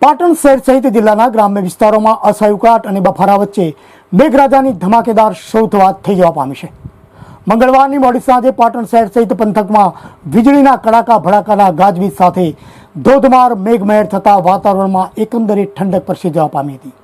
પાટણ શહેર સહિત જિલ્લાના ગ્રામ્ય વિસ્તારોમાં અસહ્ય ઉકળાટ અને બફારા વચ્ચે મેઘરાજાની ધમાકેદાર શરૂઆત થઈ જવા પામી છે। મંગળવારની મોડી સાંજે પાટણ શહેર સહિત પંથકમાં વીજળીના કડાકા ભડાકાના ગાજવીજ સાથે ધોધમાર મેઘમહેર થતા વાતાવરણમાં એકંદરે ઠંડક પ્રસરી જવા પામી હતી।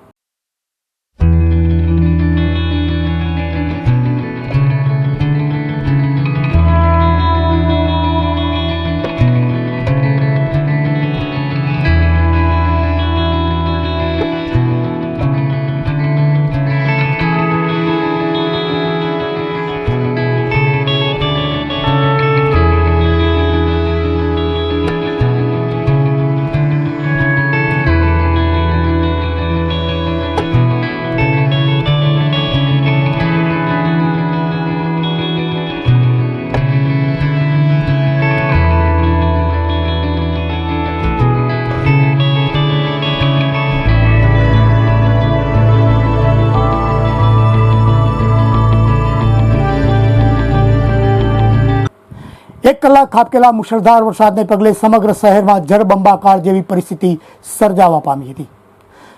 એક કલાક ખાબકેલા મુશળધાર વરસાદને પગલે સમગ્ર શહેરમાં જળબંબાકાર જેવી પરિસ્થિતિ સર્જાવા પામી હતી।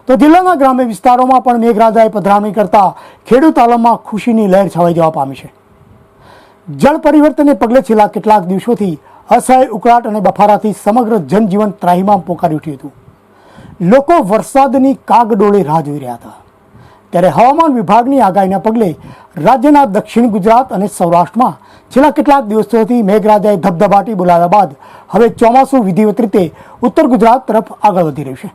તો જિલ્લાના ગ્રામ્ય વિસ્તારોમાં પણ મેઘરાજાએ પધરામણી કરતા ખેડૂત આલમમાં ખુશીની લહેર છવાઈ જવા પામી છે। જળ પરિવર્તનને પગલે છેલ્લા કેટલાક દિવસોથી અસહ્ય ઉકળાટ અને બફારાથી સમગ્ર જનજીવન ત્રાહિમામ પોકારી ઉઠ્યું હતું। લોકો વરસાદની કાગડોળે રાહ જોઈ રહ્યા હતા, ત્યારે હવામાન વિભાગની આગાહીના પગલે રાજ્યના દક્ષિણ ગુજરાત અને સૌરાષ્ટ્રમાં છેલ્લા કેટલાક દિવસોથી મેઘરાજાએ ધબધબાટી બોલાવ્યા બાદ હવે ચોમાસું વિધિવત રીતે ઉત્તર ગુજરાત તરફ આગળ વધી રહ્યું છે।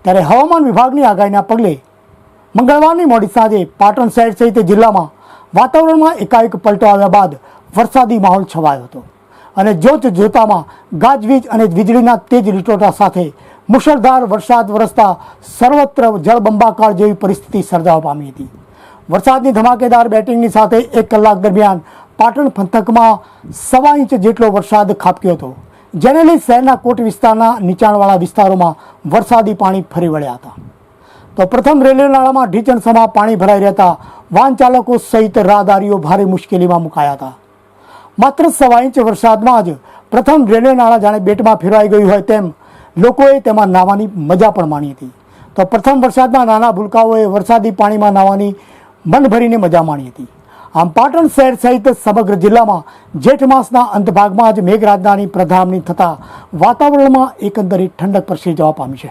ત્યારે હવામાન વિભાગની આગાહીના પગલે મંગળવારની મોડી સાંજે પાટણ શહેર સહિત જિલ્લામાં વાતાવરણમાં એકાએક પલટો આવ્યા બાદ વરસાદી માહોલ છવાયો હતો અને જોતામાં ગાજવીજ અને વીજળીના તેજ લીટોટા સાથે મુશળધાર વરસાદ વરસતા સર્વત્ર જળબંબાકાર જેવી પરિસ્થિતિ સર્જાવા પામી હતી। વરસાદની ધમાકેદાર બેટિંગની સાથે 1 કલાક દરમિયાન પાટણ પંથકમાં 1.25 ઇંચ જેટલો વરસાદ ખાબક્યો હતો, જેને લઈ શહેરના કોટ વિસ્તારના નીચાણવાળા વિસ્તારોમાં વરસાદી પાણી ફરી વળ્યા હતા। તો પ્રથમ રેલવે નાળામાં ઢીચણસમા પાણી ભરાઈ રહેતા વાહન ચાલકો સહિત રાહદારીઓ ભારે મુશ્કેલીમાં મુકાયા હતા। માત્ર 1.25 ઇંચ વરસાદમાં જ પ્રથમ રેલવે નાળા જાણે બેટમાં ફેરવાઈ ગયું હોય તેમ લોકોએ તેમાં નાહવાની મજા પણ માણી હતી। તો પ્રથમ વરસાદમાં નાના ભૂલકાઓએ વરસાદી પાણીમાં નાહવાની મન ભરીને મજા માણી હતી। આમ પાટણ શહેર સહિત સમગ્ર જિલ્લામાં જેઠ માસના અંત ભાગમાં જ મેઘરાજાની પધરામણી થતાં વાતાવરણમાં એકંદરે ઠંડક પ્રસરી જવા પામી છે।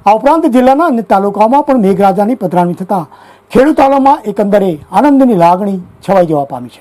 આ ઉપરાંત જિલ્લાના અન્ય તાલુકાઓમાં પણ મેઘરાજાની પધરામણી થતાં ખેડૂત આલમમાં એકંદરે આનંદની લાગણી છવાઈ જવા પામી છે।